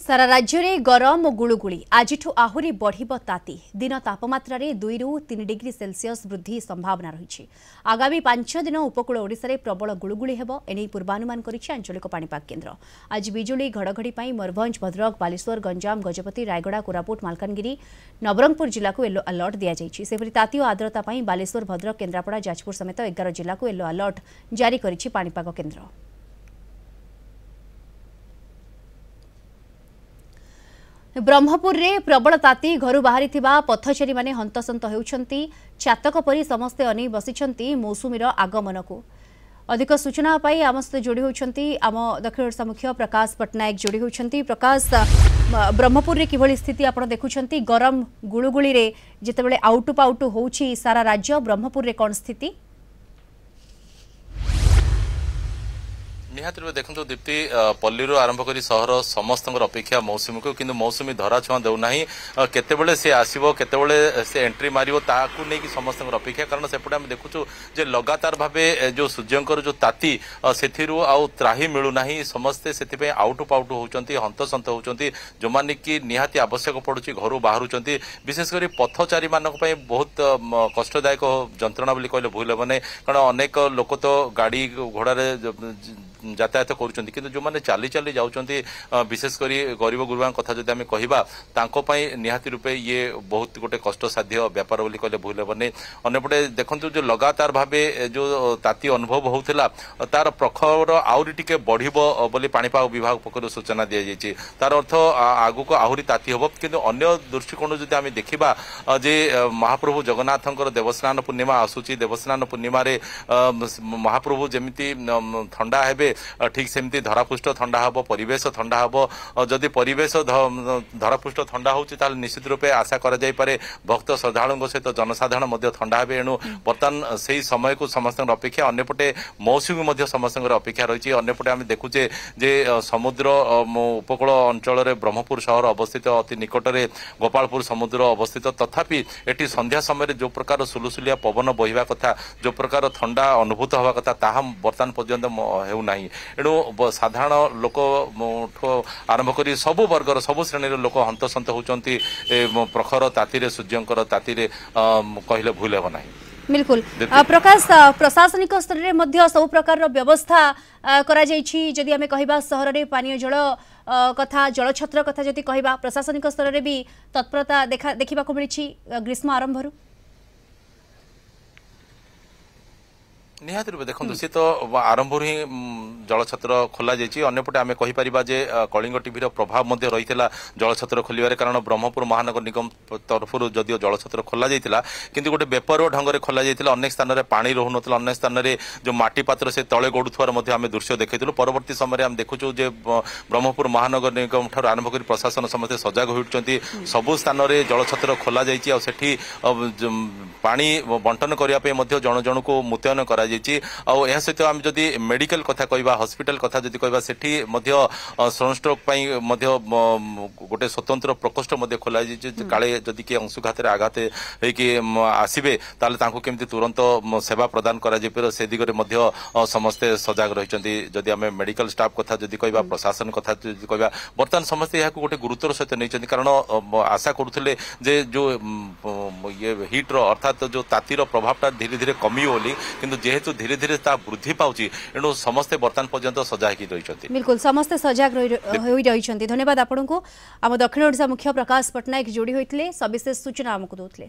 सारा राज्य में गरम और गुड़ुगुड़ी आज आहरी बढ़ ताती दिन तापमात्रा 2 ରୁ 3 डिग्री सेल्सियस वृद्धि संभावना रही। आगामी 5 दिन उपकूल ओडिशा रे प्रबल गुड़ुगुड़ी हेबो एने पूर्वानुमान करिछि आंचलिक पाणीपाग केन्द्र। आज बिजुली घड़घड़ी पई मयूरभंज भद्रक बालेश्वर गंजाम गजपति रायगड़ा कोरापुट मालकानगिरी नवरंगपुर जिला को येलो अलर्ट दिया जायछि। सेपरि ताती और आर्द्रता पई बालेश्वर भद्रक केन्द्रापड़ा जाजपुर समेत 11 जिला को येलो अलर्ट जारी करिछि पाणीपाग केन्द्र। ब्रह्मपुर रे प्रबल ताती घर बाहरी पथचारी माने हंतसंत होउछंती। चातक परी समस्ते अनै बसिछंती मौसुमीर आगमन को। अधिक सूचना पाई आम सहित जोड़ी होउछंती आम दक्षिण ओडिशा मुख्य प्रकाश पट्टनायक जोड़ी होउछंती। प्रकाश, ब्रह्मपुर रे किभली स्थिति आपण देखुछंती? गरम गुळुगुळी रे जेतेबेले आउटु पाउटु होउछि सारा राज्य, ब्रह्मपुर रे कोन स्थिति? निहाती देखो दीप्ति पल्ली आरंभ कर सहर समस्त अपेक्षा मौसुमी को, किंतु मौसुमी धरा छुआ देना केतेबेले से आसो केतेबेले से एंट्री मारिबो ताकू नहीं कि समस्त अपेक्षा। कारण सेपटे आम देखुचु जे लगातार भावे जो सूर्यंकर जो ताती सेथिरु आउ त्राही मिलूना समस्ते से आउटु पाउटु होउचंती, हंतसंत होउचंती, जो माने कि निहाती आवश्यक पड़ुछि घर बाहरुचंती। विशेषकर पथचारी मानक पई बहुत कष्टदायक जंत्रणा बोली कहले भूल हेबने। कारण अनेक लोक तो गाड़ी घोड़ारे यातायात करुँच, किंतु जो मैंने चाली चाली जाऊँच विशेषकर गरीब गुरुआ कथा जब आम कह निहाती रूपे ये बहुत गोटे कष्टसाध्य व्यापार बोली कहले भूल हेबनी। अंपटे देखु जो लगातार भावे जो ताती अनुभव होता तार प्रखर आहरी टिके बढ़िबो बोली पाणीपाग विभाग पक्षर सूचना दी जाइए। तार अर्थ आगु को आहरी ताती हम, किंतु अन्य दृष्टिकोण जब आम देखा जे महाप्रभु जगन्नाथंकर देवस्नान पूर्णिमा आसूची, देवस्नान पूर्णिमा महाप्रभु जमिति ठंडा हेबे ठीक सेमती धरापृष्ठ ठंडा हम, परिवेश ठंडा हम। जदि परिवेश धरापृष्ठ ठंडा हो निश्चित रूपे आशा करा जाय पारे भक्त श्रद्धालुओं सहित जनसाधारण ठंडा हे। एणु बर्तमान से समय को समस्त अपेक्षा, अन्यपटे मौसुमी समस्त अपेक्षा रही। अन्यपटे आम देखुचे जे समुद्र उपकूल अंचल ब्रह्मपुर सहर अवस्थित, अति निकट में गोपालपुर समुद्र अवस्थित, तथापि एटी संध्या समय जो प्रकार सुलुसुलिया पवन बहिबा कथा, जो प्रकार ठंडा अनुभूत हवा कथा, ताहा बर्तमान पर्यंत हेउना। एणु साधारण लोक आरंभ कर सबु वर्गर सबु श्रेणी लोक हंतसंत होती प्रखर ताती सूर्यंकर ताती कहले भूल हेब ना। बिल्कुल प्रकाश, प्रशासनिक स्तर में सब प्रकार व्यवस्था करा जायछि। जदि आमे कहिबा सहर रे पानीय जल कथा, जलछत्र कथा जदि कहिबा, प्रशासनिक स्तर में भी तत्परता देखा मिली ग्रीष्म आरंभ। निहाती रूपे देखो सी तो आरंभ ही जलछत्र खोल जाइए। अन्यपटे आम कहीपर जे कलिंग टीवी प्रभाव रही जलछत्र खोल, कारण ब्रह्मपुर महानगर निगम तरफ जदिव जलछत्र खोल जाता किंतु गोटे बेपर ढंग से खोल जाता। अनेक स्थान में पानी रोन, अनेक स्थान में जो माटी पात्र से तले गड़ुथार आम दृश्य देखु। परवर्ती समय आम देखुचु जे ब्रह्मपुर महानगर निगम ठार आरंभ कर प्रशासन समस्त सजग होती। सबु स्थान में जलछत्र खोल जाइए। पानी बंटन करने जन जन को मुतयन कर सहित आम जदि मेडिकल कथा कहवा, हॉस्पिटल कथा जदि कहवा, सेठी सनस्ट्रोक गोटे स्वतंत्र प्रकोष्ठ खोल काले जदि किए अंशुघात आघात होगी आसबे केमती तुरंत सेवा प्रदान कर से दिगरे समस्ते सजग रही। जदि आम मेडिकल स्टाफ कथा जदि कहवा, प्रशासन कथा जदि कहवा, बर्तमान समस्ते यहाँ गोटे गुरुत्वर सहित नहीं। कारण आशा करुले जे जो ये हिट्र अर्थात जो तातीर प्रभावटा धीरे धीरे कमी बोली, किंतु जेहेतु धीरे धीरे वृद्धि पाउछि एणु समस्ते बर्तमान पर्यंत सजग रही। बिल्कुल समस्ते सजग रही। धन्यवाद आपको। आम दक्षिण ओडिशा मुख्य प्रकाश पट्टनायक जोड़ी होते सविशेष सूचना आमको दौले।